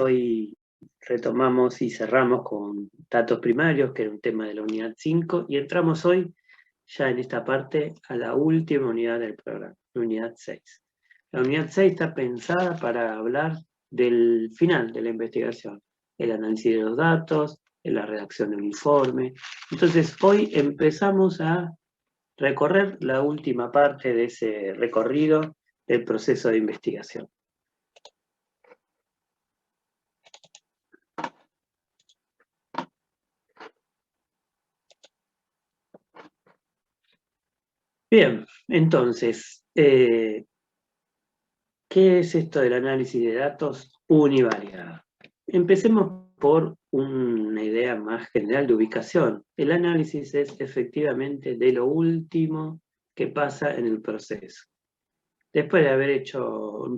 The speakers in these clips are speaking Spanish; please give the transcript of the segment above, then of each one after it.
Hoy retomamos y cerramos con datos primarios, que era un tema de la unidad 5, y entramos hoy, ya en esta parte, a la última unidad del programa, la unidad 6. La unidad 6 está pensada para hablar del final de la investigación, el análisis de los datos, la redacción de un informe. Entonces, hoy empezamos a recorrer la última parte de ese recorrido del proceso de investigación. Bien, entonces, ¿qué es esto del análisis de datos univariado? Empecemos por una idea más general de ubicación. El análisis es efectivamente de lo último que pasa en el proceso. Después de haber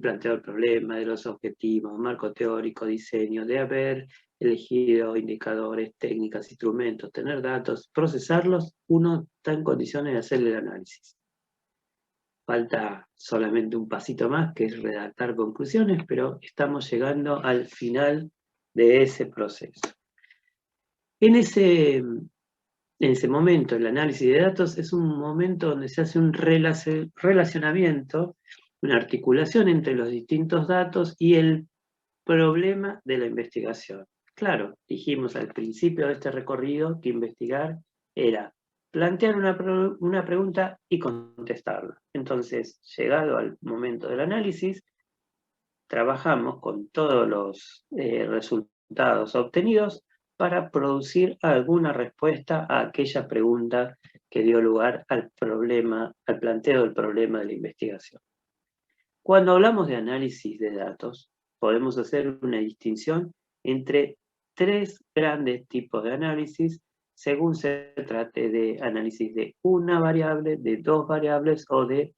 planteado el problema, de los objetivos, marco teórico, diseño, de haber elegido indicadores, técnicas, instrumentos, tener datos, procesarlos, uno está en condiciones de hacer el análisis. Falta solamente un pasito más, que es redactar conclusiones, pero estamos llegando al final de ese proceso. En ese momento, el análisis de datos es un momento donde se hace un relacionamiento, una articulación entre los distintos datos y el problema de la investigación. Claro, dijimos al principio de este recorrido que investigar era plantear una pregunta y contestarla. Entonces, llegado al momento del análisis, trabajamos con todos los resultados obtenidos para producir alguna respuesta a aquella pregunta que dio lugar al planteo del problema de la investigación. Cuando hablamos de análisis de datos, podemos hacer una distinción entre tres grandes tipos de análisis según se trate de análisis de una variable, de dos variables o de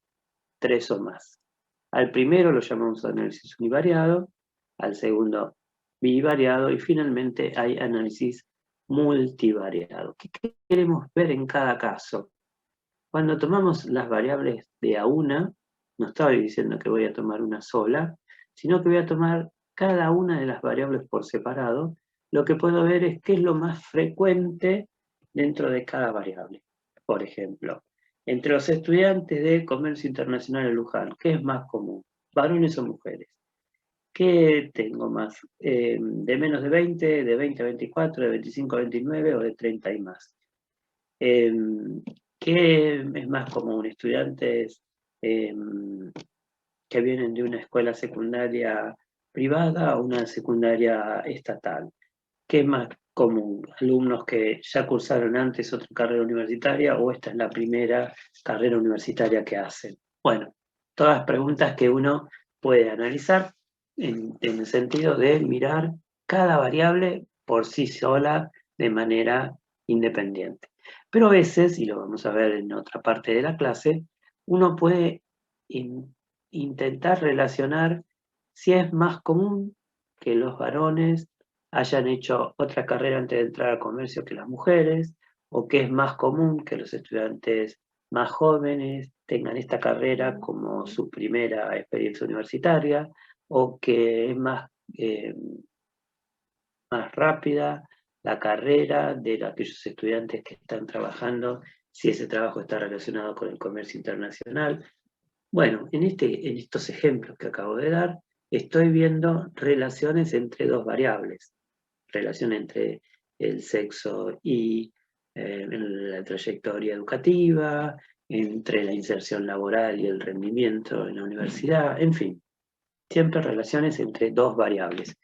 tres o más. Al primero lo llamamos análisis univariado, al segundo bivariado y finalmente hay análisis multivariado. ¿Qué queremos ver en cada caso? Cuando tomamos las variables de a una, no estoy diciendo que voy a tomar una sola, sino que voy a tomar cada una de las variables por separado. Lo que puedo ver es qué es lo más frecuente dentro de cada variable. Por ejemplo, entre los estudiantes de Comercio Internacional de Luján, ¿qué es más común? ¿Varones o mujeres? ¿Qué tengo más? ¿De menos de 20, de 20 a 24, de 25 a 29 o de 30 y más? ¿Qué es más común? ¿Estudiantes que vienen de una escuela secundaria privada o una secundaria estatal? ¿Qué es más común? ¿Alumnos que ya cursaron antes otra carrera universitaria o esta es la primera carrera universitaria que hacen? Bueno, todas preguntas que uno puede analizar en el sentido de mirar cada variable por sí sola de manera independiente. Pero a veces, y lo vamos a ver en otra parte de la clase, uno puede intentar relacionar si es más común que los varones hayan hecho otra carrera antes de entrar al comercio que las mujeres, o que es más común que los estudiantes más jóvenes tengan esta carrera como su primera experiencia universitaria, o que es más rápida la carrera de aquellos estudiantes que están trabajando, si ese trabajo está relacionado con el comercio internacional. Bueno, en estos ejemplos que acabo de dar, estoy viendo relaciones entre dos variables. Relación entre el sexo y la trayectoria educativa, entre la inserción laboral y el rendimiento en la universidad, en fin, siempre relaciones entre dos variables.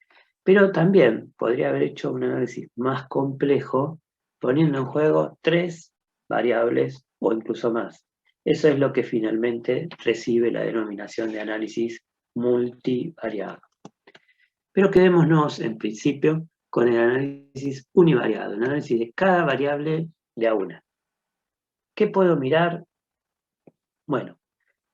Pero también podría haber hecho un análisis más complejo poniendo en juego tres variables o incluso más. Eso es lo que finalmente recibe la denominación de análisis multivariado. Pero quedémonos en principio con el análisis univariado, el análisis de cada variable de a una. ¿Qué puedo mirar? Bueno,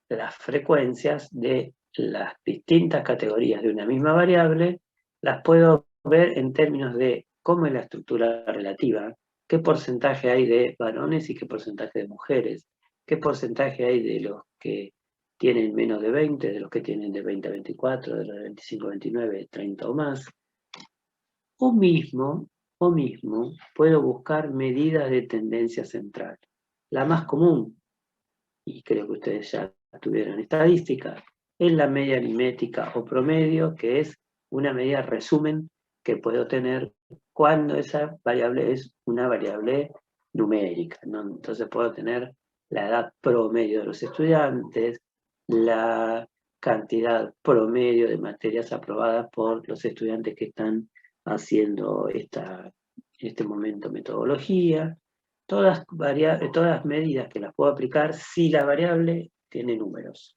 las frecuencias de las distintas categorías de una misma variable las puedo ver en términos de cómo es la estructura relativa, qué porcentaje hay de varones y qué porcentaje de mujeres, qué porcentaje hay de los que tienen menos de 20, de los que tienen de 20 a 24, de los de 25 a 29, 30 o más, O mismo puedo buscar medidas de tendencia central. La más común, y creo que ustedes ya tuvieron estadística, es la media aritmética o promedio, que es una medida resumen que puedo tener cuando esa variable es una variable numérica, ¿no? Entonces puedo tener la edad promedio de los estudiantes, la cantidad promedio de materias aprobadas por los estudiantes que están haciendo en este momento metodología, todas medidas que las puedo aplicar si la variable tiene números.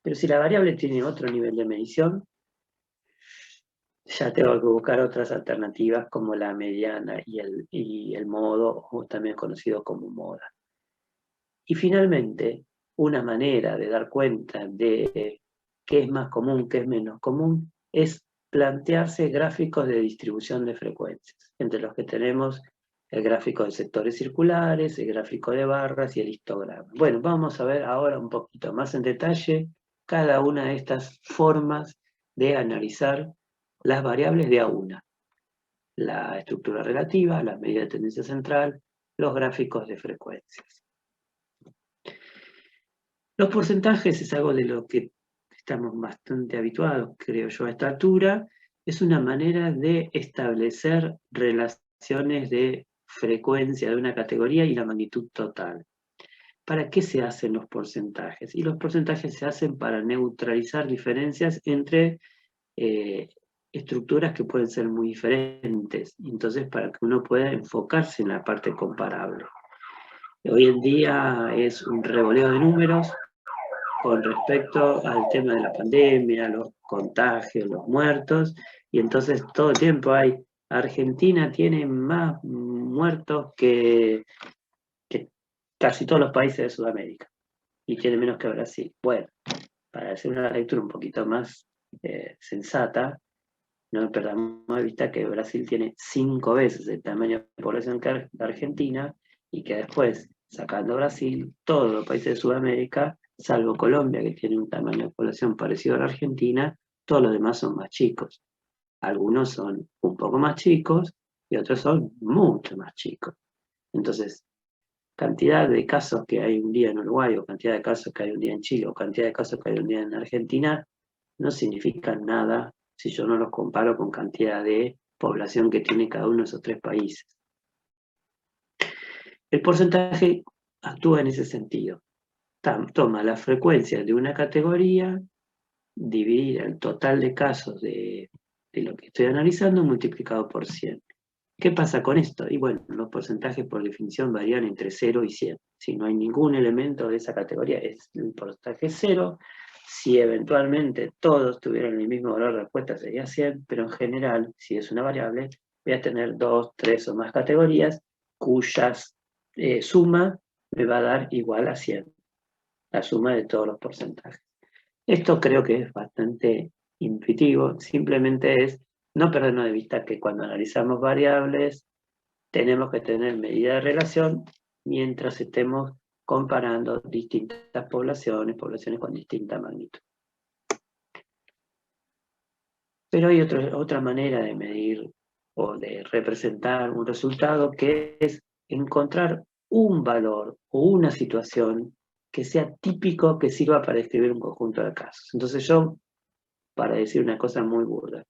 Pero si la variable tiene otro nivel de medición, ya tengo que buscar otras alternativas como la mediana y el modo, o también conocido como moda. Y finalmente, una manera de dar cuenta de qué es más común, qué es menos común, es plantearse gráficos de distribución de frecuencias, entre los que tenemos el gráfico de sectores circulares, el gráfico de barras y el histograma. Bueno, vamos a ver ahora un poquito más en detalle cada una de estas formas de analizar las variables de a una. La estructura relativa, la medida de tendencia central, los gráficos de frecuencias. Los porcentajes es algo de lo que estamos bastante habituados, creo yo, a esta altura. Es una manera de establecer relaciones de frecuencia de una categoría y la magnitud total. ¿Para qué se hacen los porcentajes? Y los porcentajes se hacen para neutralizar diferencias entre estructuras que pueden ser muy diferentes. Entonces, para que uno pueda enfocarse en la parte comparable. Hoy en día es un revoleo de números con respecto al tema de la pandemia, los contagios, los muertos, y entonces todo el tiempo Argentina tiene más muertos que casi todos los países de Sudamérica, y tiene menos que Brasil. Bueno, para hacer una lectura un poquito más sensata, no perdamos de vista que Brasil tiene 5 veces el tamaño de población que Argentina, y que después, sacando Brasil, todos los países de Sudamérica, salvo Colombia, que tiene un tamaño de población parecido a la Argentina, todos los demás son más chicos. Algunos son un poco más chicos y otros son mucho más chicos. Entonces, cantidad de casos que hay un día en Uruguay, o cantidad de casos que hay un día en Chile, o cantidad de casos que hay un día en Argentina, no significan nada si yo no los comparo con cantidad de población que tiene cada uno de esos 3 países. El porcentaje actúa en ese sentido. Toma la frecuencia de una categoría, dividir el total de casos de lo que estoy analizando multiplicado por 100. ¿Qué pasa con esto? Y bueno, los porcentajes por definición varían entre 0 y 100. Si no hay ningún elemento de esa categoría, el porcentaje es 0. Si eventualmente todos tuvieran el mismo valor de respuesta, sería 100, pero en general, si es una variable, voy a tener 2, 3 o más categorías cuyas suma me va a dar igual a 100, la suma de todos los porcentajes. Esto creo que es bastante intuitivo, simplemente es no perdernos de vista que cuando analizamos variables tenemos que tener medida de relación mientras estemos comparando distintas poblaciones con distinta magnitud. Pero hay otra manera de medir o de representar un resultado, que es encontrar un valor o una situación que sea típico, que sirva para describir un conjunto de casos. Entonces yo, para decir una cosa muy burda,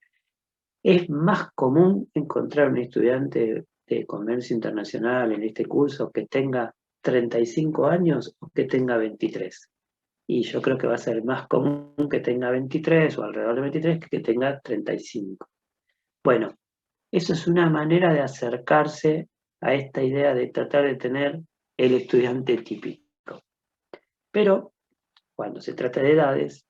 es más común encontrar un estudiante de comercio internacional en este curso que tenga 35 años o que tenga 23. Y yo creo que va a ser más común que tenga 23 o alrededor de 23 que tenga 35. Bueno, eso es una manera de acercarse a esta idea de tratar de tener el estudiante típico. Pero cuando se trata de edades,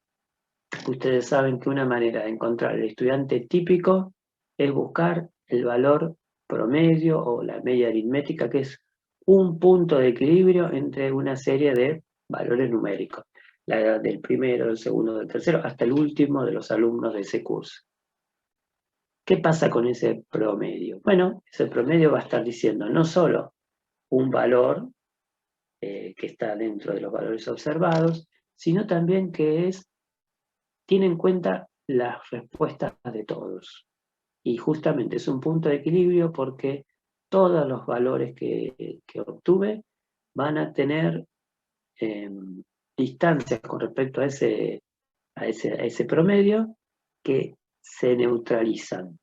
ustedes saben que una manera de encontrar el estudiante típico es buscar el valor promedio o la media aritmética, que es un punto de equilibrio entre una serie de valores numéricos. La edad del primero, del segundo, del tercero, hasta el último de los alumnos de ese curso. ¿Qué pasa con ese promedio? Bueno, ese promedio va a estar diciendo no solo un valor que está dentro de los valores observados, sino también que tiene en cuenta las respuestas de todos. Y justamente es un punto de equilibrio porque todos los valores que obtuve van a tener distancias con respecto a ese promedio que se neutralizan.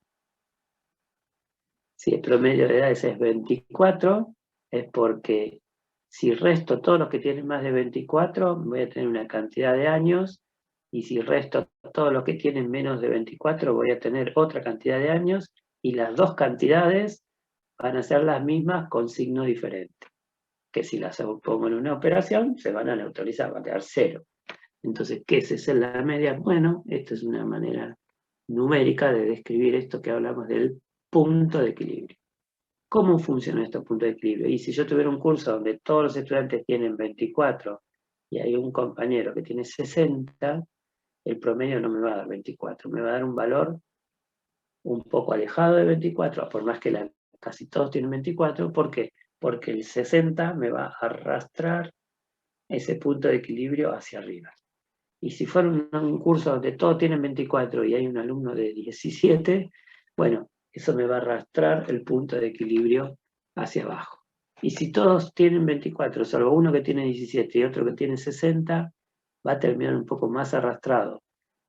Si el promedio de edades es 24, es porque si resto todos los que tienen más de 24, voy a tener una cantidad de años, y si resto todos los que tienen menos de 24, voy a tener otra cantidad de años, y las dos cantidades van a ser las mismas con signo diferente. Que si las pongo en una operación, se van a neutralizar, va a quedar 0. Entonces, ¿qué es esa la media? Bueno, esto es una manera numérica de describir esto que hablamos del punto de equilibrio. ¿Cómo funcionan estos puntos de equilibrio? Y si yo tuviera un curso donde todos los estudiantes tienen 24 y hay un compañero que tiene 60, el promedio no me va a dar 24, me va a dar un valor un poco alejado de 24, por más que casi todos tienen 24. ¿Por qué? Porque el 60 me va a arrastrar ese punto de equilibrio hacia arriba. Y si fuera un curso donde todos tienen 24 y hay un alumno de 17, bueno, eso me va a arrastrar el punto de equilibrio hacia abajo. Y si todos tienen 24, salvo uno que tiene 17 y otro que tiene 60, va a terminar un poco más arrastrado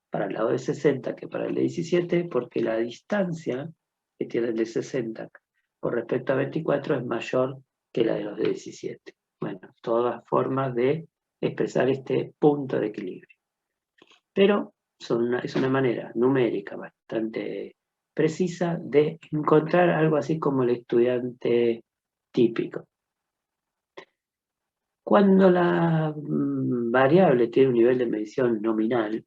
para el lado de 60 que para el de 17, porque la distancia que tiene el de 60 con respecto a 24 es mayor que la de los de 17. Bueno, todas formas de expresar este punto de equilibrio. Pero es una manera numérica bastante precisa de encontrar algo así como el estudiante típico. Cuando la variable tiene un nivel de medición nominal,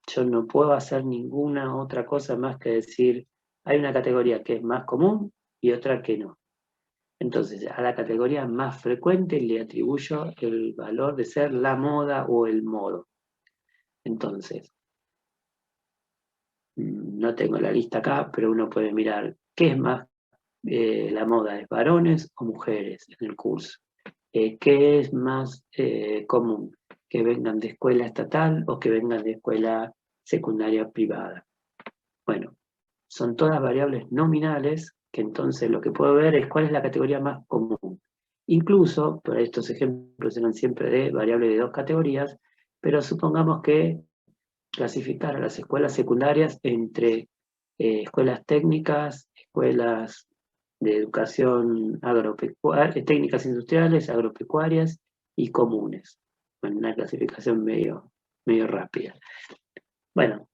yo no puedo hacer ninguna otra cosa más que decir, hay una categoría que es más común y otra que no. Entonces, a la categoría más frecuente le atribuyo el valor de ser la moda o el modo. Entonces, no tengo la lista acá, pero uno puede mirar qué es más la moda, ¿es varones o mujeres en el curso? ¿Qué es más común? ¿Que vengan de escuela estatal o que vengan de escuela secundaria privada? Bueno, son todas variables nominales que entonces lo que puedo ver es cuál es la categoría más común. Incluso, por estos ejemplos eran siempre de variables de dos categorías, pero supongamos que clasificar a las escuelas secundarias entre escuelas técnicas, escuelas de educación técnicas industriales, agropecuarias y comunes. Bueno, una clasificación medio rápida. Bueno,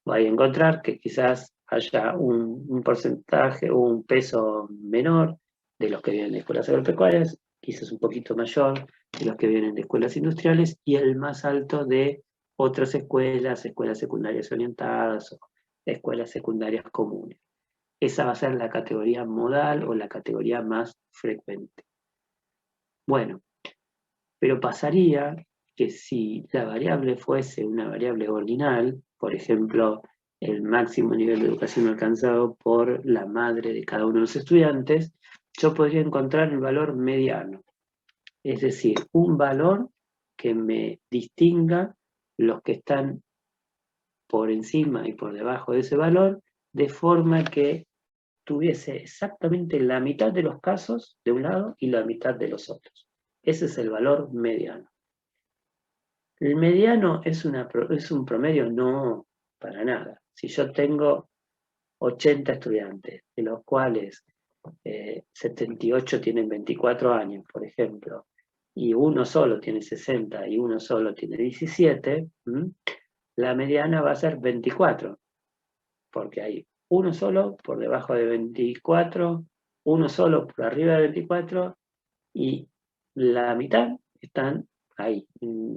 voy a encontrar que quizás haya un porcentaje o un peso menor de los que vienen de escuelas agropecuarias, quizás un poquito mayor de los que vienen de escuelas industriales, y el más alto de otras escuelas secundarias orientadas o escuelas secundarias comunes. Esa va a ser la categoría modal o la categoría más frecuente. Bueno, pero pasaría que si la variable fuese una variable ordinal, por ejemplo, el máximo nivel de educación alcanzado por la madre de cada uno de los estudiantes, yo podría encontrar el valor mediano. Es decir, un valor que me distinga los que están por encima y por debajo de ese valor, de forma que tuviese exactamente la mitad de los casos de un lado y la mitad de los otros. Ese es el valor mediano. ¿El mediano es un promedio? No, para nada. Si yo tengo 80 estudiantes, de los cuales 78 tienen 24 años, por ejemplo, y uno solo tiene 60 y uno solo tiene 17, la mediana va a ser 24, porque hay uno solo por debajo de 24, uno solo por arriba de 24, y la mitad están ahí,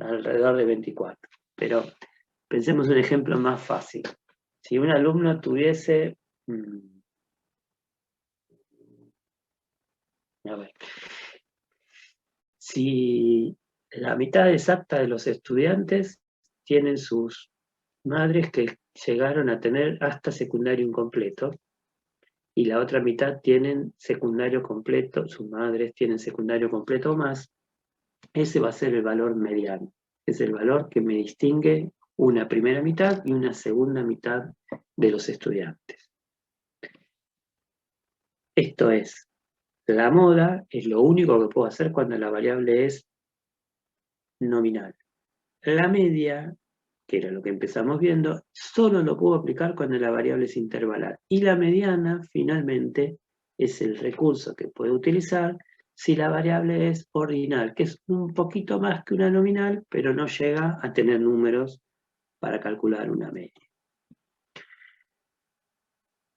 alrededor de 24. Pero pensemos un ejemplo más fácil. Si un alumno tuviese... a ver, si la mitad exacta de los estudiantes tienen sus madres que llegaron a tener hasta secundario incompleto, y la otra mitad tienen secundario completo, sus madres tienen secundario completo o más, ese va a ser el valor mediano. Es el valor que me distingue una primera mitad y una segunda mitad de los estudiantes. Esto es, la moda es lo único que puedo hacer cuando la variable es nominal. La media, que era lo que empezamos viendo, solo lo puedo aplicar cuando la variable es intervalar. Y la mediana, finalmente, es el recurso que puedo utilizar si la variable es ordinal, que es un poquito más que una nominal, pero no llega a tener números para calcular una media.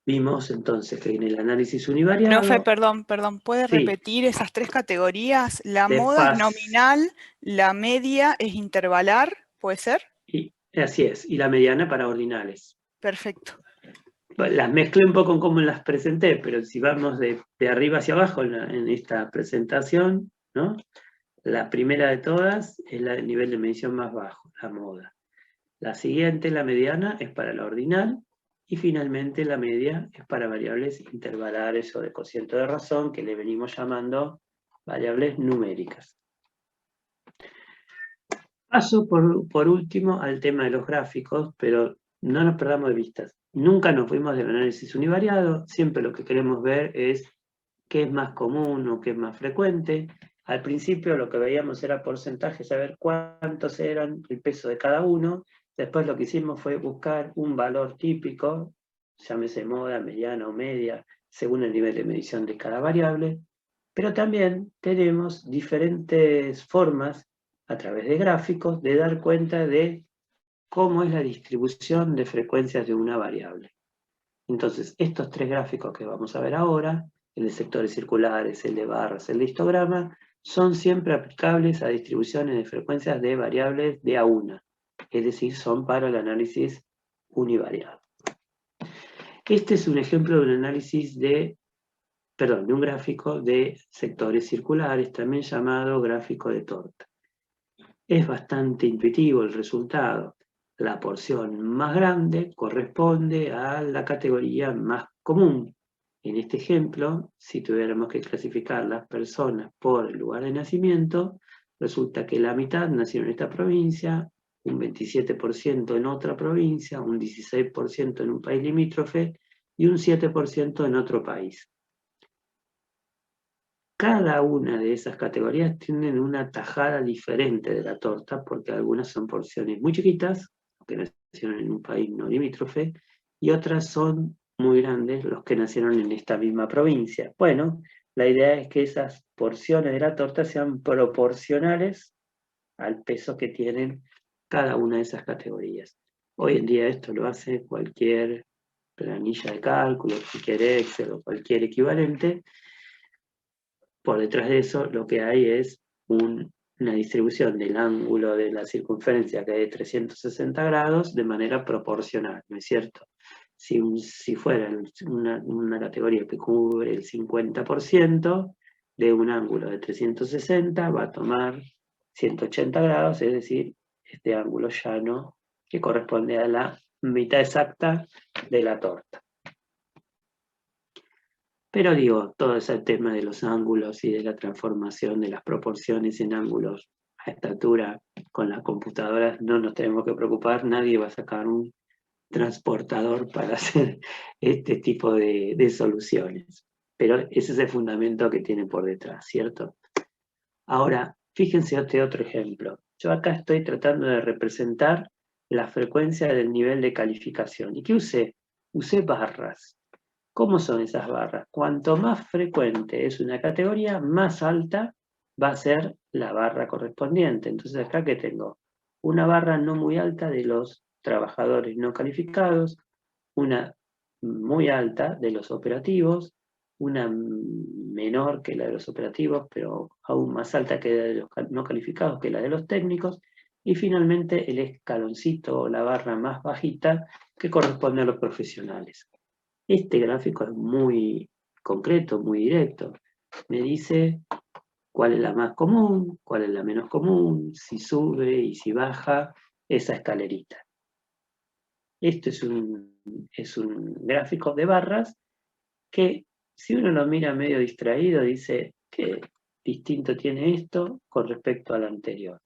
Vimos entonces que en el análisis univariado... Profe, perdón, ¿puede sí, repetir esas tres categorías? La de moda es fast, nominal, la media es intervalar, ¿puede ser? y así es, y la mediana para ordinales. Perfecto. Las mezclé un poco en cómo las presenté, pero si vamos de arriba hacia abajo en esta presentación, ¿no? La primera de todas es la del nivel de medición más bajo, la moda. La siguiente, la mediana, es para la ordinal, y finalmente la media es para variables intervalares o de cociente de razón, que le venimos llamando variables numéricas. Paso por último al tema de los gráficos, pero no nos perdamos de vista. Nunca nos fuimos del análisis univariado, siempre lo que queremos ver es qué es más común o qué es más frecuente. Al principio lo que veíamos era porcentajes, saber cuántos eran el peso de cada uno. Después lo que hicimos fue buscar un valor típico, llámese moda, mediana o media, según el nivel de medición de cada variable. Pero también tenemos diferentes formas, a través de gráficos, de dar cuenta de cómo es la distribución de frecuencias de una variable. Entonces, estos tres gráficos que vamos a ver ahora, el de sectores circulares, el de barras, el de histograma, son siempre aplicables a distribuciones de frecuencias de variables de a una, es decir, son para el análisis univariado. Este es un ejemplo de un análisis de un gráfico de sectores circulares, también llamado gráfico de torta. Es bastante intuitivo el resultado. La porción más grande corresponde a la categoría más común. En este ejemplo, si tuviéramos que clasificar las personas por el lugar de nacimiento, resulta que la mitad nacieron en esta provincia, un 27% en otra provincia, un 16% en un país limítrofe y un 7% en otro país. Cada una de esas categorías tienen una tajada diferente de la torta, porque algunas son porciones muy chiquitas, que nacieron en un país no limítrofe, y otras son muy grandes, los que nacieron en esta misma provincia. Bueno, la idea es que esas porciones de la torta sean proporcionales al peso que tienen cada una de esas categorías. Hoy en día esto lo hace cualquier planilla de cálculo, cualquier Excel o cualquier equivalente. Por detrás de eso lo que hay es una distribución del ángulo de la circunferencia que es de 360 grados de manera proporcional, ¿no es cierto? Si fuera una categoría que cubre el 50% de un ángulo de 360, va a tomar 180 grados, es decir, este ángulo llano que corresponde a la mitad exacta de la torta. Pero digo, todo ese tema de los ángulos y de la transformación de las proporciones en ángulos a esta altura, con las computadoras no nos tenemos que preocupar, nadie va a sacar un transportador para hacer este tipo de soluciones. Pero ese es el fundamento que tiene por detrás, ¿cierto? Ahora, fíjense este otro ejemplo. Yo acá estoy tratando de representar la frecuencia del nivel de calificación. ¿Y qué usé? Usé barras. ¿Cómo son esas barras? Cuanto más frecuente es una categoría, más alta va a ser la barra correspondiente. Entonces acá que tengo una barra no muy alta de los trabajadores no calificados, una muy alta de los operativos, una menor que la de los operativos, pero aún más alta que la de los no calificados, que la de los técnicos, y finalmente el escaloncito o la barra más bajita que corresponde a los profesionales. Este gráfico es muy concreto, muy directo. Me dice cuál es la más común, cuál es la menos común, si sube y si baja esa escalerita. Esto es un gráfico de barras que, si uno lo mira medio distraído, dice que distinto tiene esto con respecto al anterior.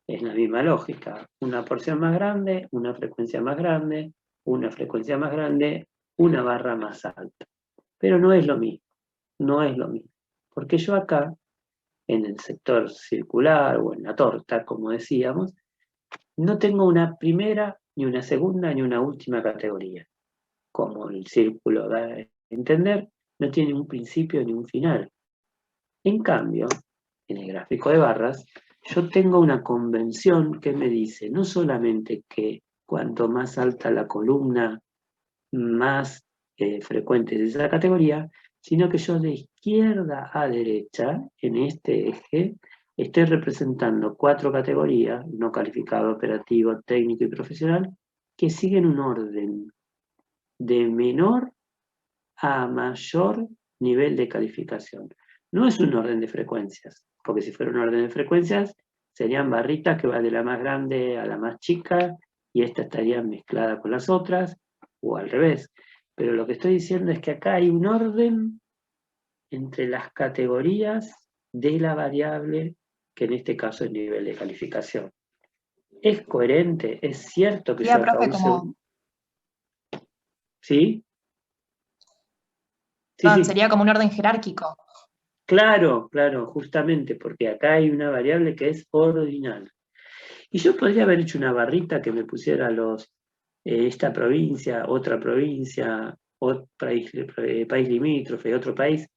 Es la misma lógica. Una porción más grande, una frecuencia más grande, una frecuencia más grande, una barra más alta. Pero no es lo mismo. no es lo mismo. Porque yo acá, en el sector circular o en la torta, como decíamos, no tengo una primera, ni una segunda, ni una última categoría. Como el círculo da a entender, no tiene un principio ni un final. En cambio, en el gráfico de barras, yo tengo una convención que me dice no solamente que cuanto más alta la columna, más frecuente es esa categoría, sino que yo de izquierda a derecha, en este eje, estoy representando 4 categorías, no calificado, operativo, técnico y profesional, que siguen un orden de menor a mayor nivel de calificación. No es un orden de frecuencias, porque si fuera un orden de frecuencias, serían barritas que van de la más grande a la más chica, y esta estaría mezclada con las otras, o al revés. Pero lo que estoy diciendo es que acá hay un orden entre las categorías de la variable, que en este caso es nivel de calificación. ¿Es coherente? ¿Es cierto que yo Sería, acá profe, use como, ¿Sí? Sí, perdón, sí. sería como un orden jerárquico. Claro, claro, justamente, porque acá hay una variable que es ordinal. Y yo podría haber hecho una barrita que me pusiera esta provincia, otra provincia, otro país limítrofe, otro país.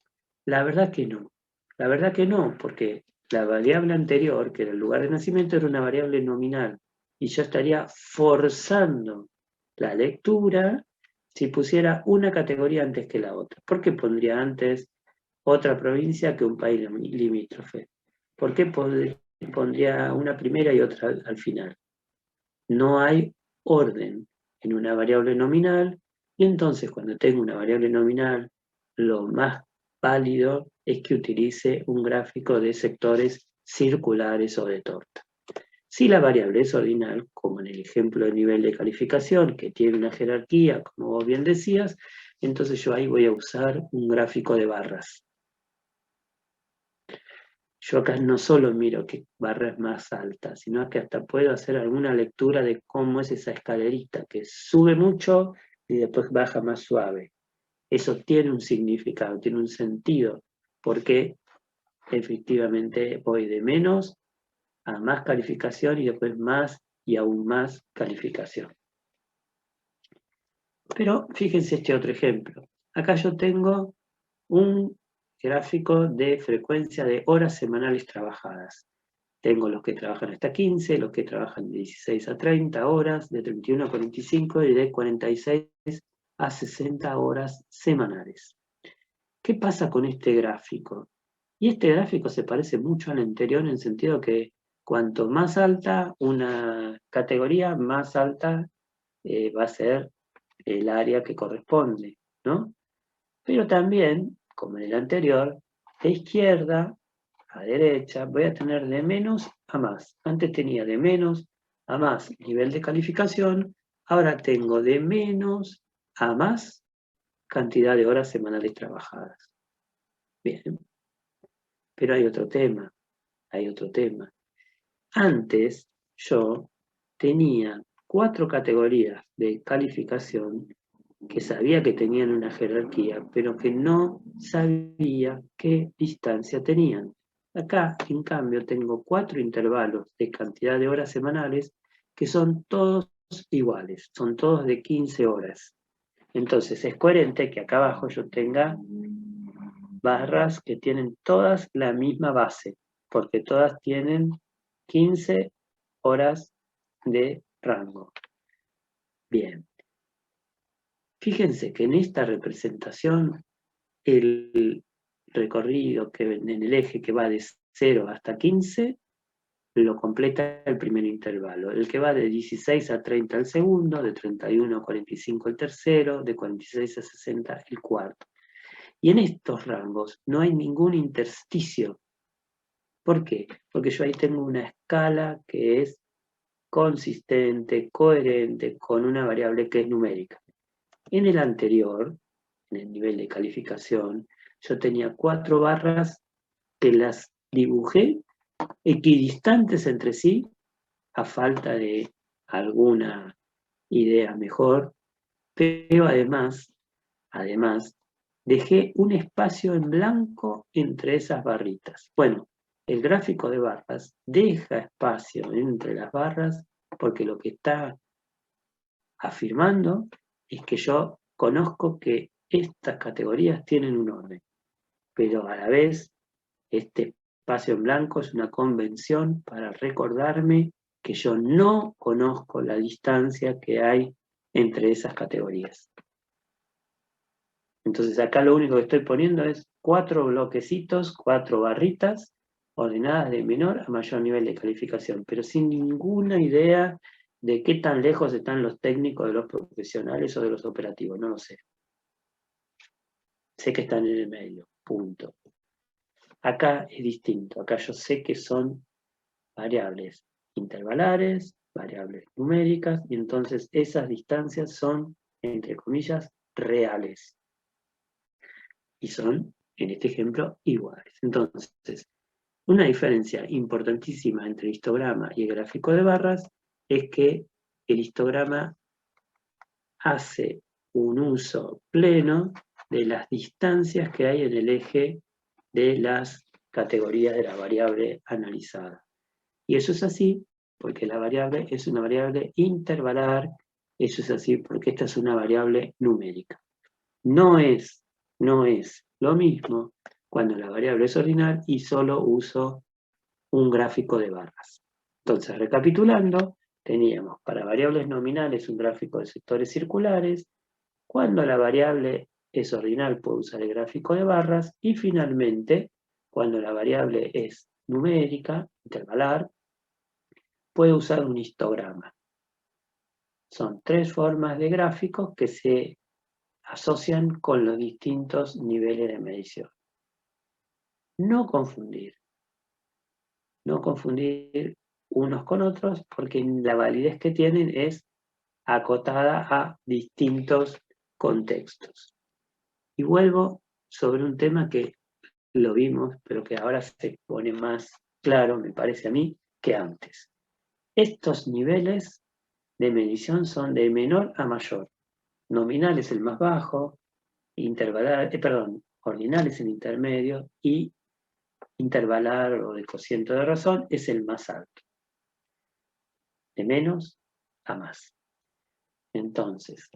La verdad que no. La verdad que no, porque la variable anterior, que era el lugar de nacimiento, era una variable nominal. Y yo estaría forzando la lectura si pusiera una categoría antes que la otra. ¿Por qué pondría antes otra provincia que un país limítrofe? ¿Por qué pondría una primera y otra al final? No hay orden en una variable nominal, y entonces cuando tengo una variable nominal, lo más válido es que utilice un gráfico de sectores circulares o de torta. Si la variable es ordinal, como en el ejemplo de nivel de calificación, que tiene una jerarquía, como vos bien decías, entonces yo ahí voy a usar un gráfico de barras. Yo acá no solo miro qué barra es más alta, sino que hasta puedo hacer alguna lectura de cómo es esa escalerita, que sube mucho y después baja más suave. Eso tiene un significado, tiene un sentido, porque efectivamente voy de menos a más calificación y después más y aún más calificación. Pero fíjense este otro ejemplo. Acá yo tengo un gráfico de frecuencia de horas semanales trabajadas. Tengo los que trabajan hasta 15, los que trabajan de 16 a 30 horas, de 31 a 45 y de 46 a 60 horas semanales. ¿Qué pasa con este gráfico? Y este gráfico se parece mucho al anterior en el sentido que cuanto más alta una categoría, más alta va a ser el área que corresponde, ¿no? Pero también, como en el anterior, de izquierda a derecha voy a tener de menos a más. Antes tenía de menos a más nivel de calificación, ahora tengo de menos a más cantidad de horas semanales trabajadas. Bien, pero hay otro tema, hay otro tema. Antes yo tenía 4 categorías de calificación que sabía que tenían una jerarquía, pero que no sabía qué distancia tenían. Acá, en cambio, tengo 4 intervalos de cantidad de horas semanales que son todos iguales, son todos de 15 horas. Entonces es coherente que acá abajo yo tenga barras que tienen todas la misma base, porque todas tienen 15 horas de rango. Bien. Fíjense que en esta representación el recorrido que en el eje que va de 0 hasta 15 lo completa el primer intervalo. El que va de 16 a 30 el segundo, de 31 a 45 el tercero, de 46 a 60 el cuarto. Y en estos rangos no hay ningún intersticio. ¿Por qué? Porque yo ahí tengo una escala que es consistente, coherente, con una variable que es numérica. En el anterior, en el nivel de calificación, yo tenía 4 barras que las dibujé equidistantes entre sí, a falta de alguna idea mejor, pero además, dejé un espacio en blanco entre esas barritas. Bueno, el gráfico de barras deja espacio entre las barras porque lo que está afirmando es que yo conozco que estas categorías tienen un orden, pero a la vez este espacio en blanco es una convención para recordarme que yo no conozco la distancia que hay entre esas categorías. Entonces acá lo único que estoy poniendo es 4 bloquecitos, 4 barritas, ordenadas de menor a mayor nivel de calificación, pero sin ninguna idea de qué tan lejos están los técnicos de los profesionales o de los operativos, no lo sé. Sé que están en el medio, punto. Acá es distinto, acá yo sé que son variables intervalares, variables numéricas, y entonces esas distancias son, entre comillas, reales. Y son, en este ejemplo, iguales. Entonces, una diferencia importantísima entre el histograma y el gráfico de barras es que el histograma hace un uso pleno de las distancias que hay en el eje de las categorías de la variable analizada. Y eso es así porque la variable es una variable intervalar, eso es así porque esta es una variable numérica. No es lo mismo cuando la variable es ordinal y solo uso un gráfico de barras. Entonces, recapitulando, teníamos para variables nominales un gráfico de sectores circulares, cuando la variable es ordinal puedo usar el gráfico de barras, y finalmente, cuando la variable es numérica, intervalar, puedo usar un histograma. Son 3 formas de gráficos que se asocian con los distintos niveles de medición. No confundir unos con otros porque la validez que tienen es acotada a distintos contextos. Y vuelvo sobre un tema que lo vimos, pero que ahora se pone más claro, me parece a mí, que antes. Estos niveles de medición son de menor a mayor. Nominal es el más bajo, ordinal es el intermedio y intervalar o de cociente de razón es el más alto. De menos a más. Entonces,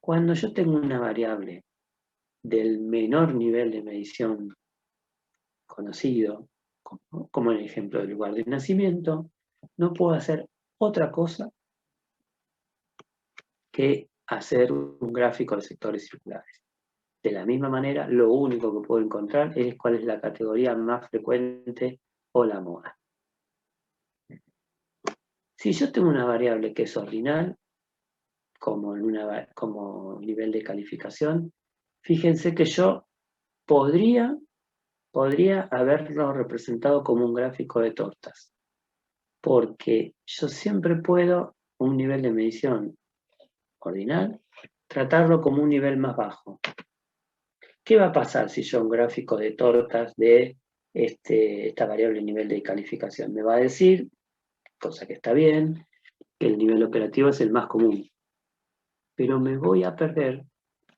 cuando yo tengo una variable del menor nivel de medición conocido, como en el ejemplo del lugar de nacimiento, no puedo hacer otra cosa que hacer un gráfico de sectores circulares. De la misma manera, lo único que puedo encontrar es cuál es la categoría más frecuente o la moda. Si yo tengo una variable que es ordinal, como nivel de calificación, fíjense que yo podría haberlo representado como un gráfico de tortas, porque yo siempre puedo, un nivel de medición ordinal, tratarlo como un nivel más bajo. ¿Qué va a pasar si yo un gráfico de tortas de esta variable nivel de calificación? Me va a decir, cosa que está bien, que el nivel operativo es el más común. Pero me voy a perder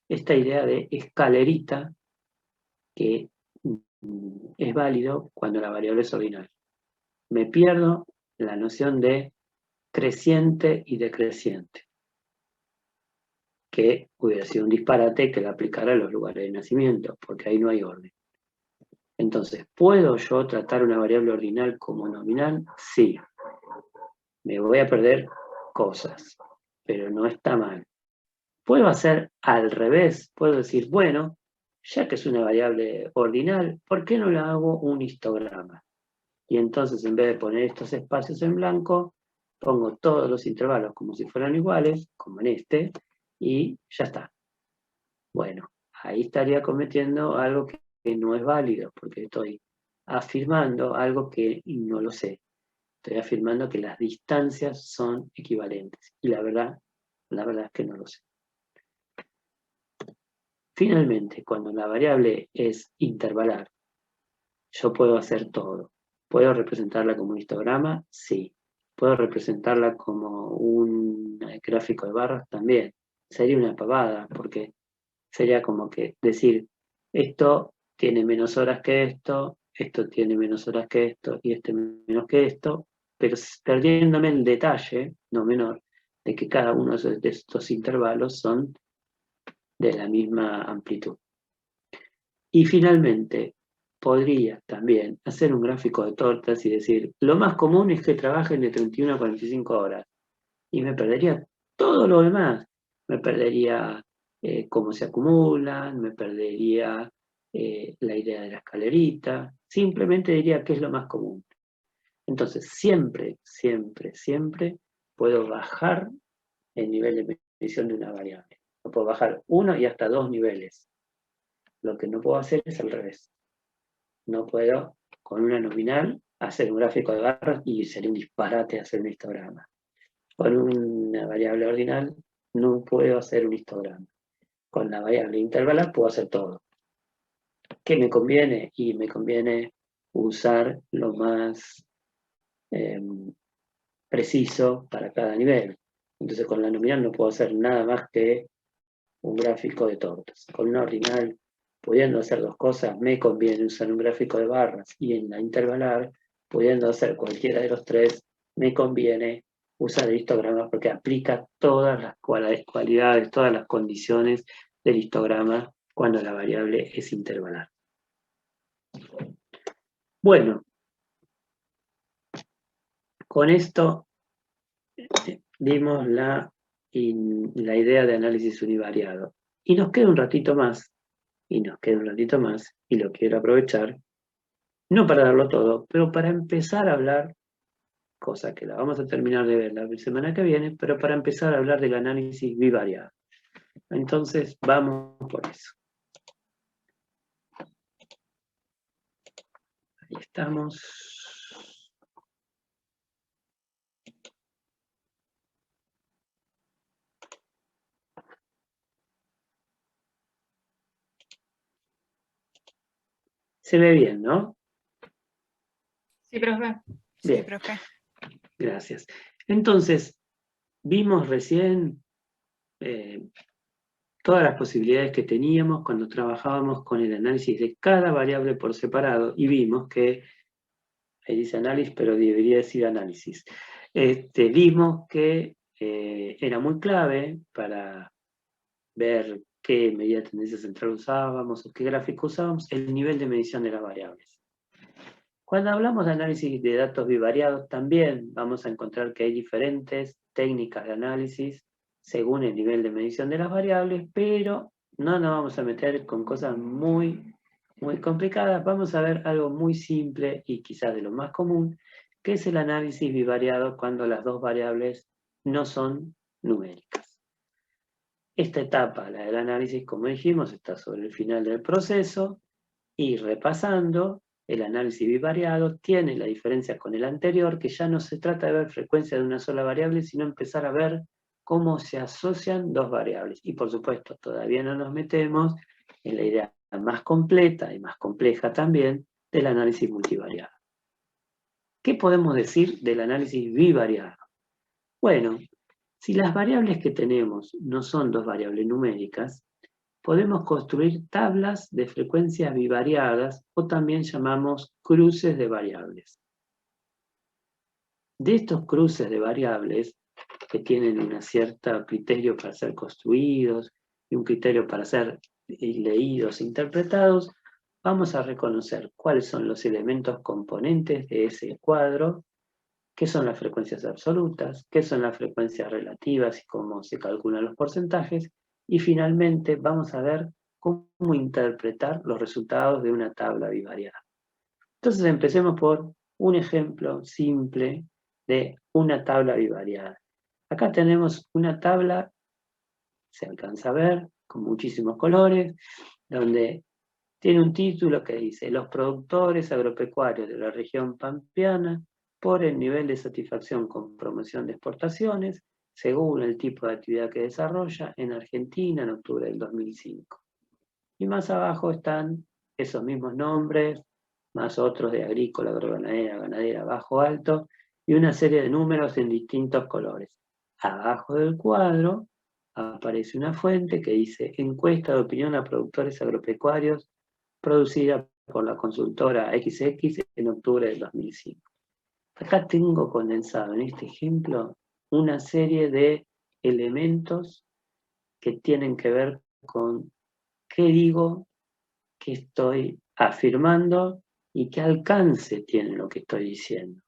esta idea de escalerita que es válido cuando la variable es ordinal. Me pierdo la noción de creciente y decreciente, que hubiera sido un disparate que la aplicara a los lugares de nacimiento, porque ahí no hay orden. Entonces, ¿puedo yo tratar una variable ordinal como nominal? Sí. Me voy a perder cosas, pero no está mal. Puedo hacer al revés, puedo decir, bueno, ya que es una variable ordinal, ¿por qué no la hago un histograma? Y entonces, en vez de poner estos espacios en blanco, pongo todos los intervalos como si fueran iguales, como en este, y ya está. Bueno, ahí estaría cometiendo algo que no es válido, porque estoy afirmando algo que no lo sé. Estoy afirmando que las distancias son equivalentes. Y la verdad es que no lo sé. Finalmente, cuando la variable es intervalar, yo puedo hacer todo. ¿Puedo representarla como un histograma? Sí. ¿Puedo representarla como un gráfico de barras? También. Sería una pavada, porque sería como que decir, esto tiene menos horas que esto tiene menos horas que esto, y este menos que esto, pero perdiéndome el detalle, no menor, de que cada uno de estos intervalos son de la misma amplitud. Y finalmente, podría también hacer un gráfico de tortas y decir, lo más común es que trabajen de 31 a 45 horas, y me perdería todo lo demás. Me perdería cómo se acumulan, me perdería la idea de la escalerita, simplemente diría qué es lo más común. Entonces, siempre, siempre, siempre puedo bajar el nivel de medición de una variable. Lo puedo bajar 1 y hasta 2 niveles. Lo que no puedo hacer es al revés. No puedo, con una nominal, hacer un gráfico de barras y sería un disparate hacer un histograma. Con una variable ordinal no puedo hacer un histograma. Con la variable intervalar puedo hacer todo. ¿Qué me conviene? Y me conviene usar lo más preciso para cada nivel. Entonces con la nominal no puedo hacer nada más que un gráfico de tortas. Con una ordinal, pudiendo hacer dos cosas, me conviene usar un gráfico de barras, y en la intervalar, pudiendo hacer cualquiera de los tres, me conviene usar el histograma porque aplica todas las cualidades, todas las condiciones del histograma cuando la variable es intervalar. Bueno, con esto dimos la idea de análisis univariado. Y nos queda un ratito más, y lo quiero aprovechar, no para darlo todo, pero para empezar a hablar, cosa que la vamos a terminar de ver la semana que viene, pero para empezar a hablar del análisis bivariado. Entonces, vamos por eso. Ahí estamos. Se ve bien, ¿no? Sí, profe. Bien. Sí, profe. Gracias. Entonces, vimos recién todas las posibilidades que teníamos cuando trabajábamos con el análisis de cada variable por separado, y vimos que, ahí dice análisis, pero debería decir análisis, vimos que era muy clave para ver qué medida de tendencia central usábamos o qué gráfico usábamos, el nivel de medición de las variables. Cuando hablamos de análisis de datos bivariados, también vamos a encontrar que hay diferentes técnicas de análisis según el nivel de medición de las variables, pero no nos vamos a meter con cosas muy complicadas. Vamos a ver algo muy simple y quizás de lo más común, que es el análisis bivariado cuando las dos variables no son numéricas. Esta etapa, la del análisis, como dijimos, está sobre el final del proceso, y repasando, el análisis bivariado tiene la diferencia con el anterior, que ya no se trata de ver frecuencia de una sola variable, sino empezar a ver cómo se asocian dos variables. Y por supuesto, todavía no nos metemos en la idea más completa y más compleja también del análisis multivariado. ¿Qué podemos decir del análisis bivariado? Bueno, si las variables que tenemos no son dos variables numéricas, podemos construir tablas de frecuencias bivariadas, o también llamamos cruces de variables. De estos cruces de variables, que tienen un cierto criterio para ser construidos y un criterio para ser leídos e interpretados, vamos a reconocer cuáles son los elementos componentes de ese cuadro, qué son las frecuencias absolutas, qué son las frecuencias relativas y cómo se calculan los porcentajes, y finalmente vamos a ver cómo interpretar los resultados de una tabla bivariada. Entonces empecemos por un ejemplo simple de una tabla bivariada. Acá tenemos una tabla, se alcanza a ver, con muchísimos colores, donde tiene un título que dice: los productores agropecuarios de la región pampeana por el nivel de satisfacción con promoción de exportaciones, según el tipo de actividad que desarrolla en Argentina en octubre del 2005. Y más abajo están esos mismos nombres, más otros de agrícola, agroganadera, ganadera, bajo, alto, y una serie de números en distintos colores. Abajo del cuadro aparece una fuente que dice encuesta de opinión a productores agropecuarios producida por la consultora XX en octubre del 2005. Acá tengo condensado en este ejemplo una serie de elementos que tienen que ver con qué digo, qué estoy afirmando y qué alcance tiene lo que estoy diciendo.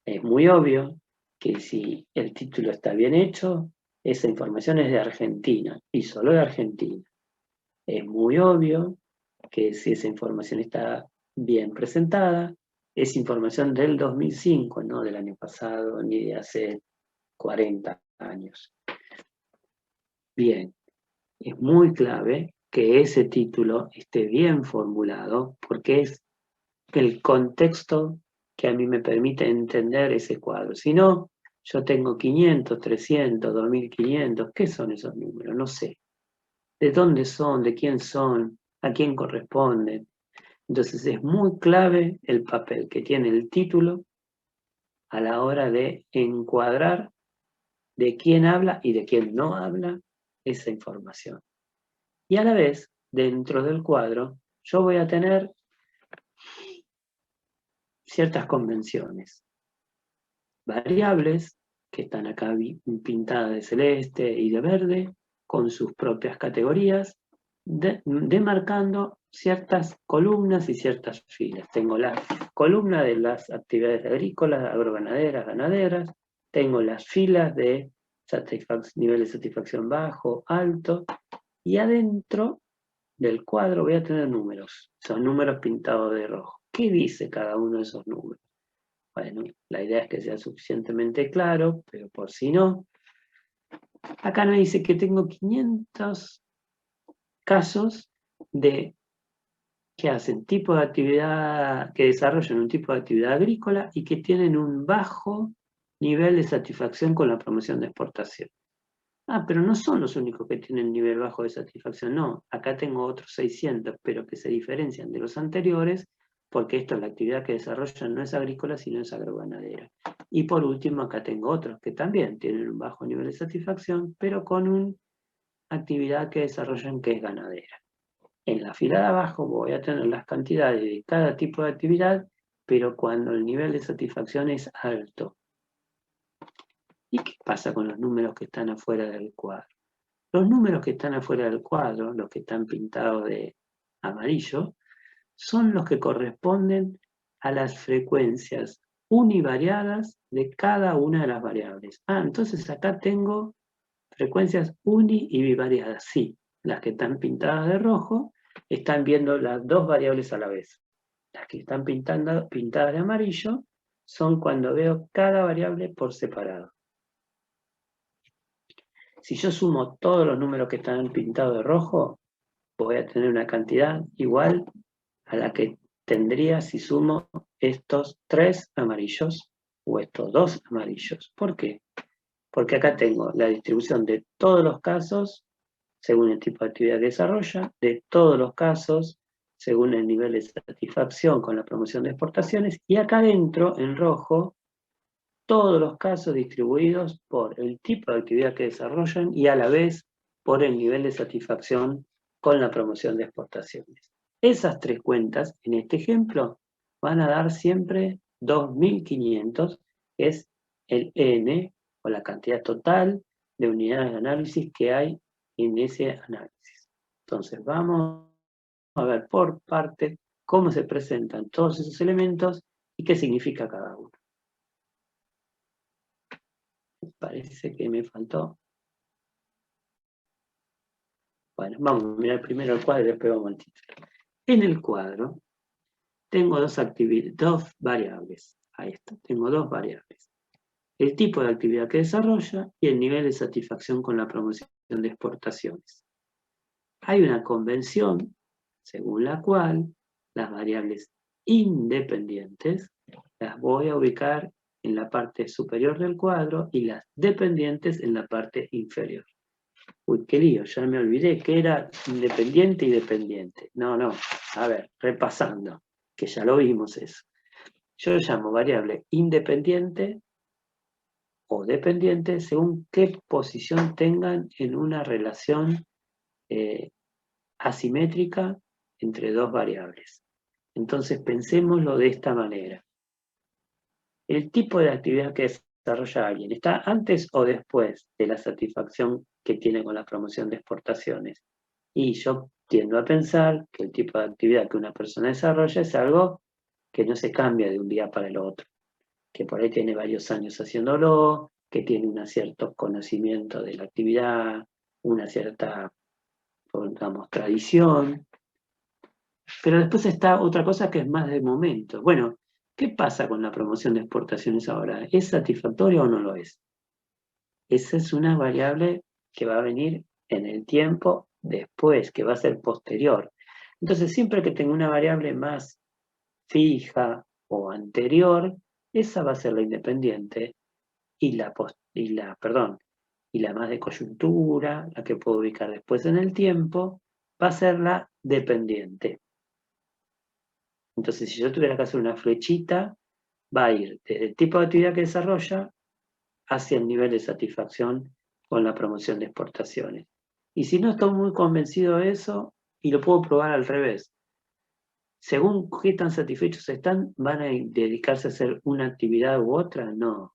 Es muy obvio que si el título está bien hecho, esa información es de Argentina y solo de Argentina. Es muy obvio que si esa información está bien presentada, es información del 2005, no del año pasado ni de hace 40 años. Bien, es muy clave que ese título esté bien formulado porque es el contexto que a mí me permite entender ese cuadro. Si no, yo tengo 500, 300, 2500, ¿qué son esos números? No sé. ¿De dónde son? ¿De quién son? ¿A quién corresponden? Entonces es muy clave el papel que tiene el título a la hora de encuadrar de quién habla y de quién no habla esa información. Y a la vez, dentro del cuadro, yo voy a tener ciertas convenciones, variables que están acá pintadas de celeste y de verde, con sus propias categorías, demarcando ciertas columnas y ciertas filas. Tengo la columna de las actividades agrícolas, agroganaderas, ganaderas, tengo las filas de nivel de satisfacción bajo, alto, y adentro del cuadro voy a tener números, son números pintados de rojo. ¿Qué dice cada uno de esos números? Bueno, la idea es que sea suficientemente claro, pero por si no, acá me dice que tengo 500 casos de que hacen tipo de actividad, que desarrollan un tipo de actividad agrícola y que tienen un bajo nivel de satisfacción con la promoción de exportación. Ah, pero no son los únicos que tienen nivel bajo de satisfacción, no. Acá tengo otros 600, pero que se diferencian de los anteriores, porque esto, la actividad que desarrollan no es agrícola, sino es agroganadera. Y por último, acá tengo otros que también tienen un bajo nivel de satisfacción, pero con una actividad que desarrollan que es ganadera. En la fila de abajo voy a tener las cantidades de cada tipo de actividad, pero cuando el nivel de satisfacción es alto. ¿Y qué pasa con los números que están afuera del cuadro? Los números que están afuera del cuadro, los que están pintados de amarillo, son los que corresponden a las frecuencias univariadas de cada una de las variables. Ah, entonces acá tengo frecuencias uni y bivariadas. Sí, las que están pintadas de rojo están viendo las dos variables a la vez. Las que están pintadas de amarillo son cuando veo cada variable por separado. Si yo sumo todos los números que están pintados de rojo, voy a tener una cantidad igual a la que tendría si sumo estos 3 amarillos o estos 2 amarillos. ¿Por qué? Porque acá tengo la distribución de todos los casos según el tipo de actividad que desarrolla, de todos los casos según el nivel de satisfacción con la promoción de exportaciones, y acá adentro, en rojo, todos los casos distribuidos por el tipo de actividad que desarrollan y a la vez por el nivel de satisfacción con la promoción de exportaciones. Esas tres cuentas, en este ejemplo, van a dar siempre 2.500, que es el N, o la cantidad total de unidades de análisis que hay en ese análisis. Entonces vamos a ver por parte cómo se presentan todos esos elementos y qué significa cada uno. Parece que me faltó. Bueno, vamos a mirar primero el cuadro y después vamos al título. En el cuadro tengo dos variables. Ahí está, tengo dos variables. El tipo de actividad que desarrolla y el nivel de satisfacción con la promoción de exportaciones. Hay una convención según la cual las variables independientes las voy a ubicar en la parte superior del cuadro y las dependientes en la parte inferior. Uy, qué lío, ya me olvidé que era independiente y dependiente. No, a ver, repasando, que ya lo vimos eso. Yo lo llamo variable independiente o dependiente según qué posición tengan en una relación asimétrica entre dos variables. Entonces pensémoslo de esta manera. El tipo de actividad que desarrolla alguien está antes o después de la satisfacción que tiene con la promoción de exportaciones. Y yo tiendo a pensar que el tipo de actividad que una persona desarrolla es algo que no se cambia de un día para el otro, que por ahí tiene varios años haciéndolo, que tiene un cierto conocimiento de la actividad, una cierta, digamos, tradición. Pero después está otra cosa que es más de momento. Bueno, ¿qué pasa con la promoción de exportaciones ahora? ¿Es satisfactoria o no lo es? Esa es una variable que va a venir en el tiempo después, que va a ser posterior. Entonces, siempre que tenga una variable más fija o anterior, esa va a ser la independiente y la más de coyuntura, la que puedo ubicar después en el tiempo, va a ser la dependiente. Entonces, si yo tuviera que hacer una flechita, va a ir desde el tipo de actividad que desarrolla hacia el nivel de satisfacción con la promoción de exportaciones. Y si no estoy muy convencido de eso, y lo puedo probar al revés, según qué tan satisfechos están, ¿van a dedicarse a hacer una actividad u otra? No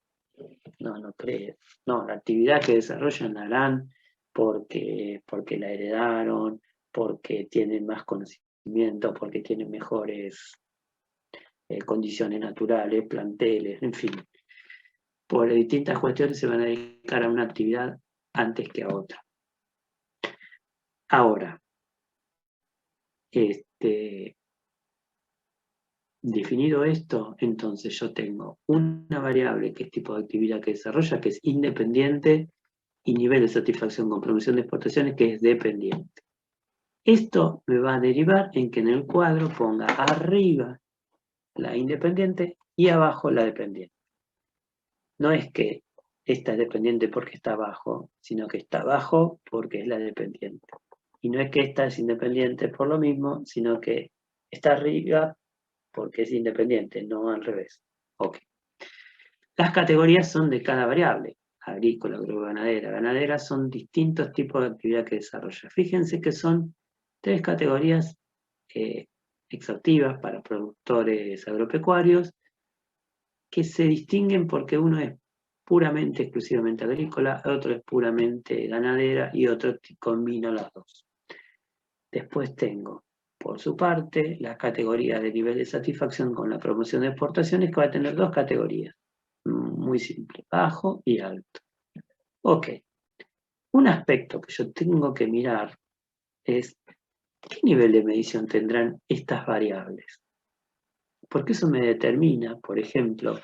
creo. No, la actividad que desarrollan la harán porque la heredaron, porque tienen más conocimiento, porque tienen mejores condiciones naturales, planteles, en fin. Por distintas cuestiones se van a dedicar a una actividad antes que a otra. Ahora, definido esto, entonces yo tengo una variable que es tipo de actividad que desarrolla, que es independiente, y nivel de satisfacción con promoción de exportaciones, que es dependiente. Esto me va a derivar en que en el cuadro ponga arriba la independiente y abajo la dependiente. No es que esta es dependiente porque está abajo, sino que está abajo porque es la dependiente. Y no es que esta es independiente por lo mismo, sino que está arriba porque es independiente, no al revés. Ok. Las categorías son de cada variable. Agrícola, agroganadera, ganadera, son distintos tipos de actividad que desarrolla. Fíjense que son 3 categorías exhaustivas para productores agropecuarios que se distinguen porque uno es puramente, exclusivamente agrícola, otro es puramente ganadera y otro combina las dos. Después tengo, por su parte, la categoría de nivel de satisfacción con la promoción de exportaciones, que va a tener 2 categorías. Muy simple, bajo y alto. Ok. Un aspecto que yo tengo que mirar es qué nivel de medición tendrán estas variables. Porque eso me determina, por ejemplo,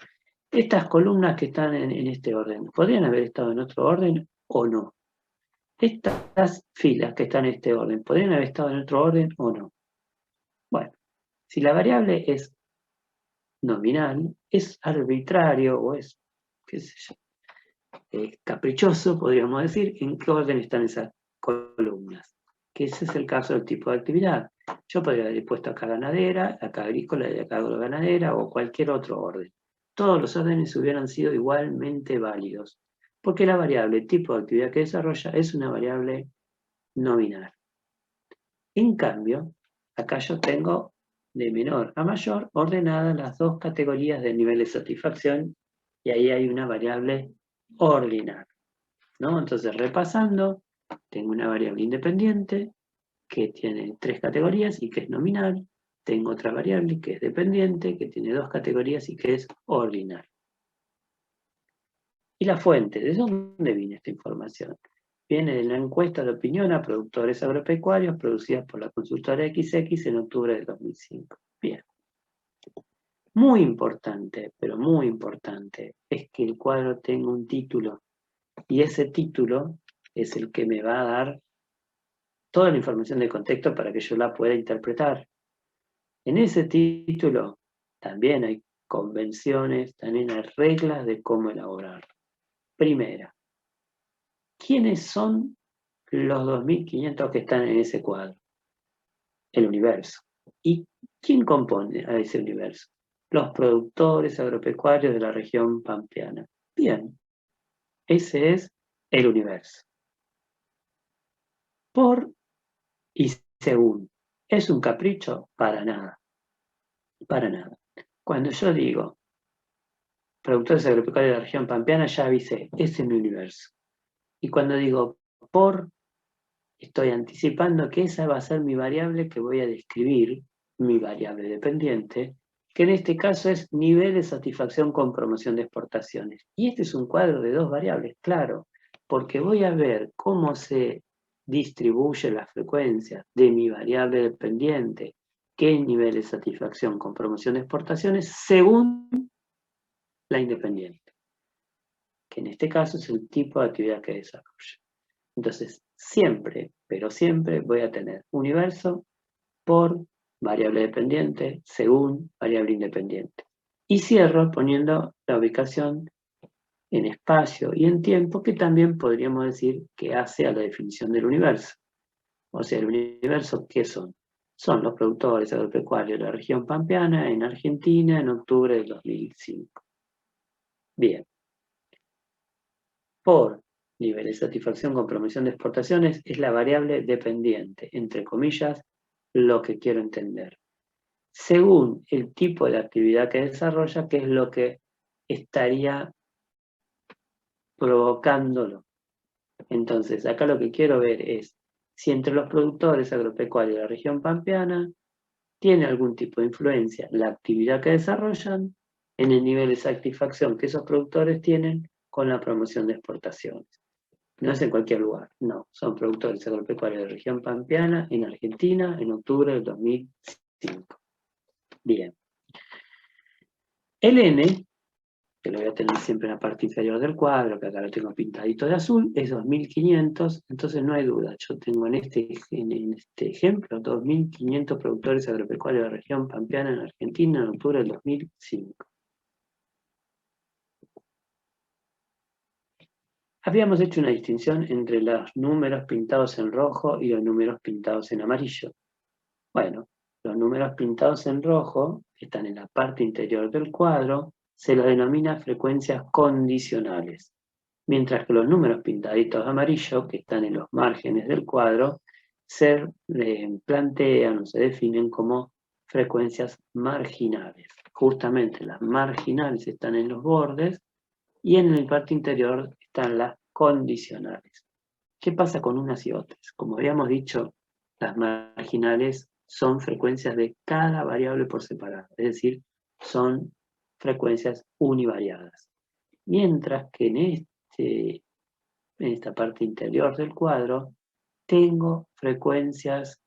estas columnas que están en este orden, ¿podrían haber estado en otro orden o no? Estas filas que están en este orden, ¿podrían haber estado en otro orden o no? Bueno, si la variable es nominal, es arbitrario o es, qué sé yo, caprichoso, podríamos decir, en qué orden están esas columnas. Que ese es el caso del tipo de actividad. Yo podría haber puesto acá ganadera, acá agrícola y acá agroganadera o cualquier otro orden. Todos los órdenes hubieran sido igualmente válidos, porque la variable tipo de actividad que desarrolla es una variable nominal. En cambio, acá yo tengo de menor a mayor ordenadas las 2 categorías de nivel de satisfacción y ahí hay una variable ordinal, ¿no? Entonces, repasando, tengo una variable independiente que tiene 3 categorías y que es nominal. Tengo otra variable que es dependiente, que tiene 2 categorías y que es ordinal. ¿Y la fuente? ¿De dónde viene esta información? Viene de la encuesta de opinión a productores agropecuarios producida por la consultora XX en octubre de 2005. Bien. Muy importante, pero muy importante, es que el cuadro tenga un título. Y ese título es el que me va a dar toda la información de contexto para que yo la pueda interpretar. En ese título también hay convenciones, también hay reglas de cómo elaborar. Primera, ¿quiénes son los 2.500 que están en ese cuadro? El universo. ¿Y quién compone a ese universo? Los productores agropecuarios de la región pampeana. Bien, Ese es el universo. Por y según. ¿Es un capricho? Para nada. Para nada. Cuando yo digo productores agropecuarios de la región pampeana, ya avisé, ese es mi universo. Y cuando digo por, estoy anticipando que esa va a ser mi variable que voy a describir, mi variable dependiente, que en este caso es nivel de satisfacción con promoción de exportaciones. Y este es un cuadro de dos variables, claro, porque voy a ver cómo se distribuye la frecuencia de mi variable dependiente, qué nivel de satisfacción con promoción de exportaciones, según la independiente, que en este caso es el tipo de actividad que desarrolla. Entonces, siempre, pero siempre voy a tener universo por variable dependiente según variable independiente. Y cierro poniendo la ubicación en espacio y en tiempo, que también podríamos decir que hace a la definición del universo. O sea, el universo, ¿qué son? Son los productores agropecuarios de la región pampeana en Argentina en octubre del 2005. Bien. Por nivel de satisfacción con promoción de exportaciones es la variable dependiente, entre comillas, lo que quiero entender. Según el tipo de actividad que desarrolla, que es lo que estaría provocándolo. Entonces, acá lo que quiero ver es si entre los productores agropecuarios de la región pampeana tiene algún tipo de influencia la actividad que desarrollan en el nivel de satisfacción que esos productores tienen con la promoción de exportaciones. No es en cualquier lugar, no. Son productores agropecuarios de la región pampeana en Argentina en octubre del 2005. Bien. El N, que lo voy a tener siempre en la parte inferior del cuadro, que acá lo tengo pintadito de azul, es 2500, entonces no hay duda. Yo tengo en este ejemplo 2500 productores agropecuarios de la región pampeana en Argentina en octubre del 2005. Habíamos hecho una distinción entre los números pintados en rojo y los números pintados en amarillo. Bueno, los números pintados en rojo, que están en la parte interior del cuadro, se los denomina frecuencias condicionales, mientras que los números pintaditos de amarillo, que están en los márgenes del cuadro, se plantean o se definen como frecuencias marginales. Justamente las marginales están en los bordes y en la parte interior están las condicionales. ¿Qué pasa con unas y otras? Como habíamos dicho, las marginales son frecuencias de cada variable por separado, es decir, son frecuencias univariadas. Mientras que en esta parte interior del cuadro tengo frecuencias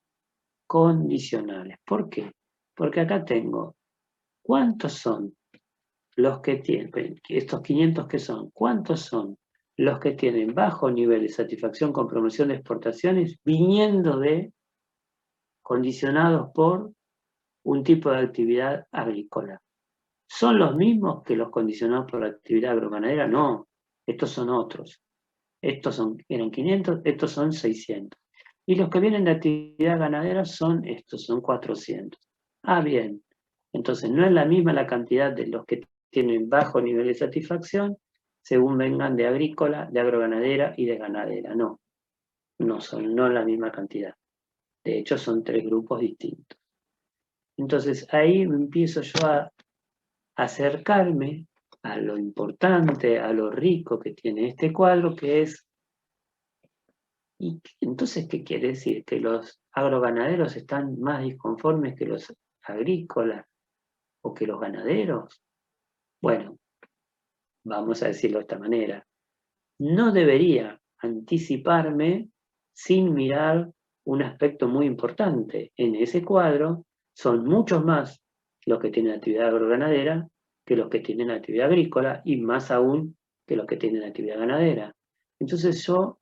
condicionales. ¿Por qué? Porque acá tengo cuántos son los que tienen, estos 500 que son, ¿cuántos son los que tienen bajo nivel de satisfacción con promoción de exportaciones viniendo de, condicionados por un tipo de actividad agrícola? ¿Son los mismos que los condicionados por la actividad agroganadera? No, estos son otros. Estos eran 500, estos son 600. Y los que vienen de actividad ganadera son estos, son 400. Ah, bien. Entonces no es la misma la cantidad de los que tienen bajo nivel de satisfacción según vengan de agrícola, de agroganadera y de ganadera. No, no son la misma cantidad. De hecho, son tres grupos distintos. Entonces ahí empiezo yo a acercarme a lo importante, a lo rico que tiene este cuadro, que es, ¿y entonces qué quiere decir? ¿Que los agroganaderos están más disconformes que los agrícolas o que los ganaderos? Bueno, vamos a decirlo de esta manera. No debería anticiparme sin mirar un aspecto muy importante. En ese cuadro son muchos más los que tienen actividad agroganadera que los que tienen actividad agrícola y más aún que los que tienen actividad ganadera. Entonces yo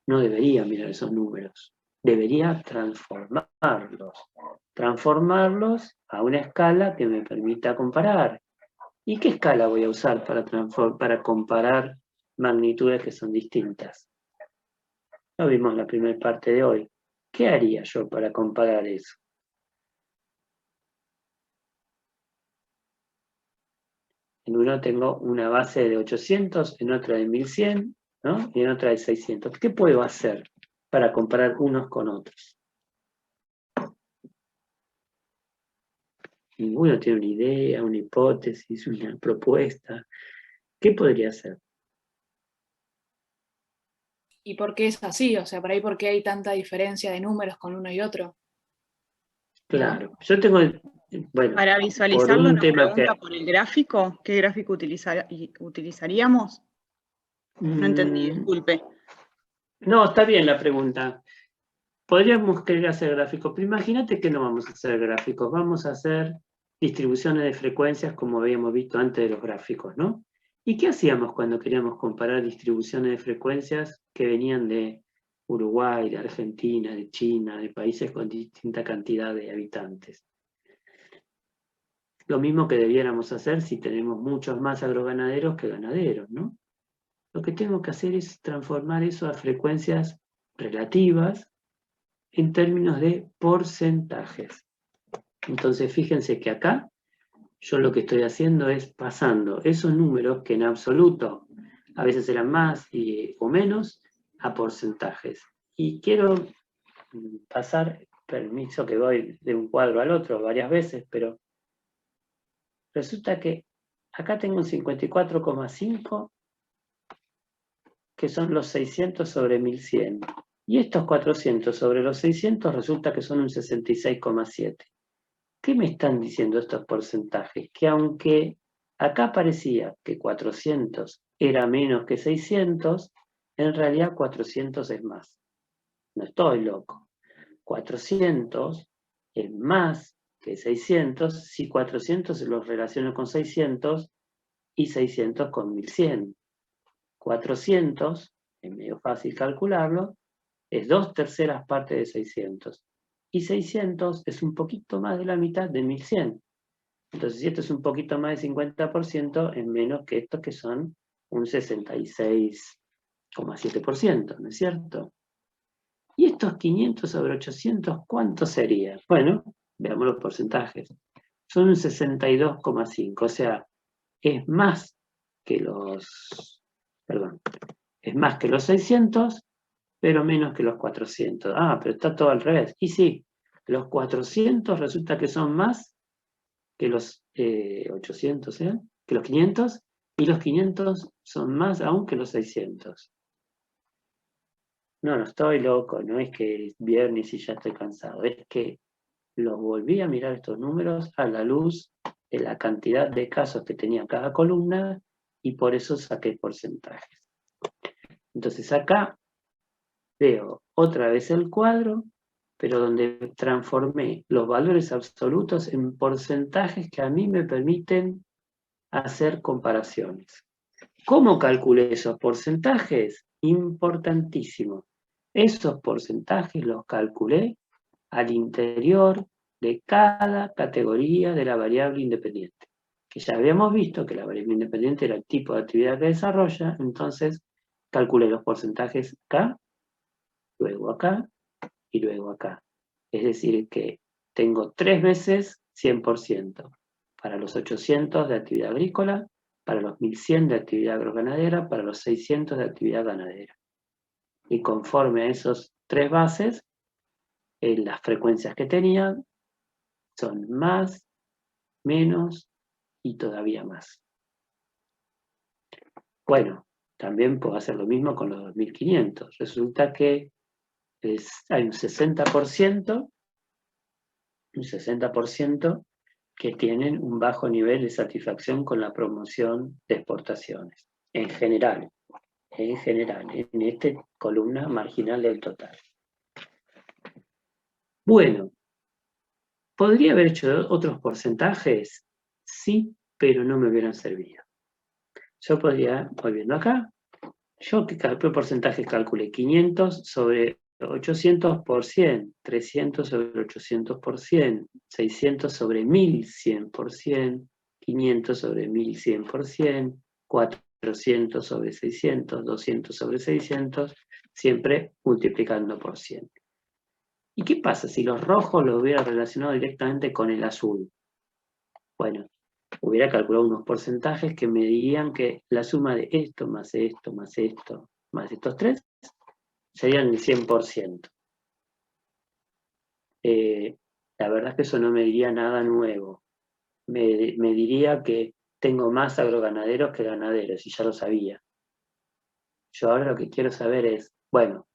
no debería mirar esos números, debería transformarlos a una escala que me permita comparar. ¿Y qué escala voy a usar para comparar magnitudes que son distintas? Lo vimos en la primera parte de hoy. ¿Qué haría yo para comparar eso? En uno tengo una base de 800, en otra de 1100, ¿no? Y en otra de 600. ¿Qué puedo hacer para comparar unos con otros? Ninguno tiene una idea, una hipótesis, una propuesta. ¿Qué podría hacer? ¿Y por qué es así? O sea, por ahí, ¿por qué hay tanta diferencia de números con uno y otro? Claro, yo tengo, bueno, Para por visualizarlo un nos tema que... pregunta por el gráfico. ¿Qué gráfico utilizaríamos? No entendí, disculpe. No, está bien la pregunta. Podríamos querer hacer gráficos, pero imagínate que no vamos a hacer gráficos, vamos a hacer distribuciones de frecuencias como habíamos visto antes de los gráficos, ¿no? ¿Y qué hacíamos cuando queríamos comparar distribuciones de frecuencias que venían de Uruguay, de Argentina, de China, de países con distinta cantidad de habitantes? Lo mismo que debiéramos hacer si tenemos muchos más agroganaderos que ganaderos, ¿no? Lo que tengo que hacer es transformar eso a frecuencias relativas en términos de porcentajes. Entonces, fíjense que acá yo lo que estoy haciendo es pasando esos números que en absoluto a veces eran más o menos a porcentajes. Y quiero pasar, permiso que voy de un cuadro al otro varias veces, pero resulta que acá tengo un 54,5 que son los 600 sobre 1100. Y estos 400 sobre los 600 resulta que son un 66,7. ¿Qué me están diciendo estos porcentajes? Que aunque acá parecía que 400 era menos que 600, en realidad 400 es más. No estoy loco. 400 es más que 600 si 400 los relaciono con 600 y 600 con 1100. 400, es medio fácil calcularlo, es 2/3 partes de 600. Y 600 es un poquito más de la mitad de 1100. Entonces, si esto es un poquito más del 50%, es menos que esto que son un 66,7%, ¿no es cierto? ¿Y estos 500 sobre 800 cuánto sería? Bueno, veamos los porcentajes. Son un 62,5, o sea, es más que los, perdón, es más que los 600, pero menos que los 400. Ah, pero está todo al revés. Y sí, los 400 resulta que son más que los 800, ¿eh? Que los 500, y los 500 son más aún que los 600. No estoy loco, no es que es viernes y ya estoy cansado, es que los volví a mirar estos números a la luz de la cantidad de casos que tenía cada columna y por eso saqué porcentajes. Entonces acá veo otra vez el cuadro, pero donde transformé los valores absolutos en porcentajes que a mí me permiten hacer comparaciones. ¿Cómo calculé esos porcentajes? Importantísimo. Esos porcentajes los calculé al interior de cada categoría de la variable independiente. Que ya habíamos visto que la variable independiente era el tipo de actividad que desarrolla, entonces calculé los porcentajes acá, luego acá y luego acá. Es decir, que tengo 3 veces 100%. Para los 800 de actividad agrícola, para los 1100 de actividad agroganadera, para los 600 de actividad ganadera. Y conforme a esos 3 bases, las frecuencias que tenían son más, menos y todavía más. Bueno, también puedo hacer lo mismo con los 2500. Resulta que hay un 60% que tienen un bajo nivel de satisfacción con la promoción de exportaciones, en general, en esta columna marginal del total. Bueno, ¿podría haber hecho otros porcentajes? Sí, pero no me hubieran servido. Yo podría, volviendo acá, yo ¿qué porcentajes calculé? 500 sobre 800 por 100, 300 sobre 800 por 100, 600 sobre 1100 por 100, 500 sobre 1100 por 100, 400 sobre 600, 200 sobre 600, siempre multiplicando por 100. ¿Y qué pasa si los rojos los hubiera relacionado directamente con el azul? Bueno, hubiera calculado unos porcentajes que me dirían que la suma de esto, más esto, más esto, más estos tres, serían el 100%. La verdad es que eso no me diría nada nuevo. Me diría que tengo más agroganaderos que ganaderos, y ya lo sabía. Yo ahora lo que quiero saber es, bueno,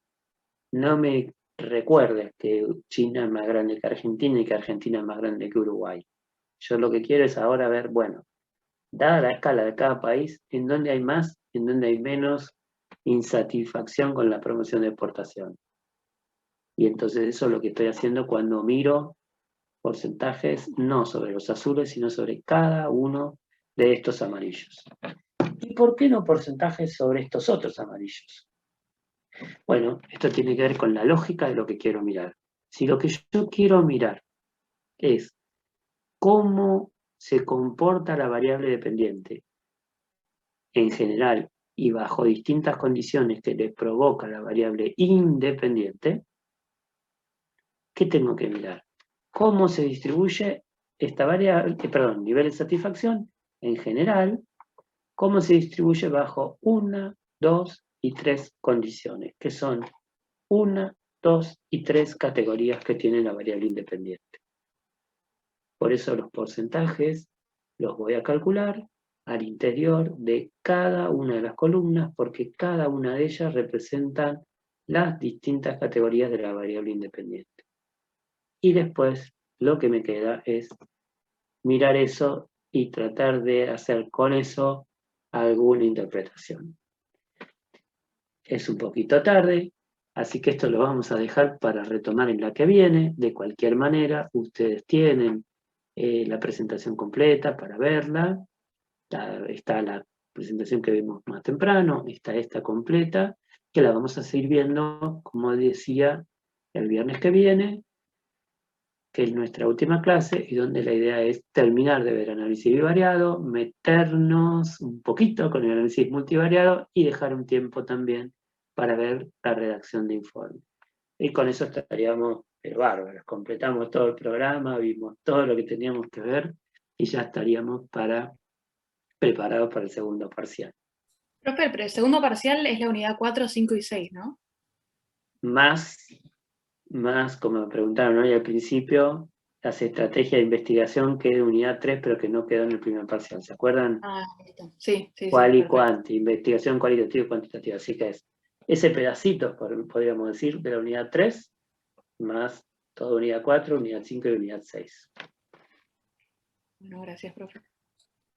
no me recuerdes que China es más grande que Argentina y que Argentina es más grande que Uruguay. Yo lo que quiero es ahora ver, bueno, dada la escala de cada país, en dónde hay más, en dónde hay menos insatisfacción con la promoción de exportación. Y entonces eso es lo que estoy haciendo cuando miro porcentajes, no sobre los azules, sino sobre cada uno de estos amarillos. ¿Y por qué no porcentajes sobre estos otros amarillos? Bueno, esto tiene que ver con la lógica de lo que quiero mirar. Si lo que yo quiero mirar es cómo se comporta la variable dependiente en general y bajo distintas condiciones que le provoca la variable independiente, ¿qué tengo que mirar? ¿Cómo se distribuye esta variable, nivel de satisfacción en general? ¿Cómo se distribuye bajo 1, 2 y 3 condiciones? Que son 1, 2 y 3 categorías que tiene la variable independiente. Por eso los porcentajes los voy a calcular al interior de cada una de las columnas, porque cada una de ellas representan las distintas categorías de la variable independiente. Y después lo que me queda es mirar eso y tratar de hacer con eso alguna interpretación. Es un poquito tarde, así que esto lo vamos a dejar para retomar en la que viene. De cualquier manera, ustedes tienen la presentación completa para verla. Está la presentación que vimos más temprano, está esta completa, que la vamos a seguir viendo, como decía, el viernes que viene, que es nuestra última clase, y donde la idea es terminar de ver análisis bivariado, meternos un poquito con el análisis multivariado y dejar un tiempo también para ver la redacción de informe. Y con eso estaríamos bárbaros, completamos todo el programa, vimos todo lo que teníamos que ver y ya estaríamos preparados para el segundo parcial. Profe, pero el segundo parcial es la unidad 4, 5 y 6, ¿no? Más, como me preguntaron hoy al principio, las estrategias de investigación que es de unidad 3, pero que no quedó en el primer parcial. ¿Se acuerdan? Ah, listo. Sí. Cual y Perfecto. cuanti, investigación cualitativa y cuantitativa. Así que es ese pedacito, podríamos decir, de la unidad 3, más toda unidad 4, unidad 5 y unidad 6. Bueno, gracias, profe.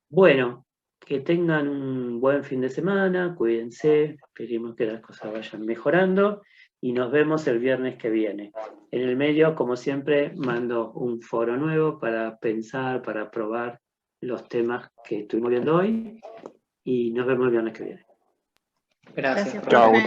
Bueno, que tengan un buen fin de semana, cuídense, esperemos que las cosas vayan mejorando y nos vemos el viernes que viene. En el medio, como siempre, mando un foro nuevo para pensar, para probar los temas que estuvimos viendo hoy y nos vemos el viernes que viene. Gracias, Chao. profe.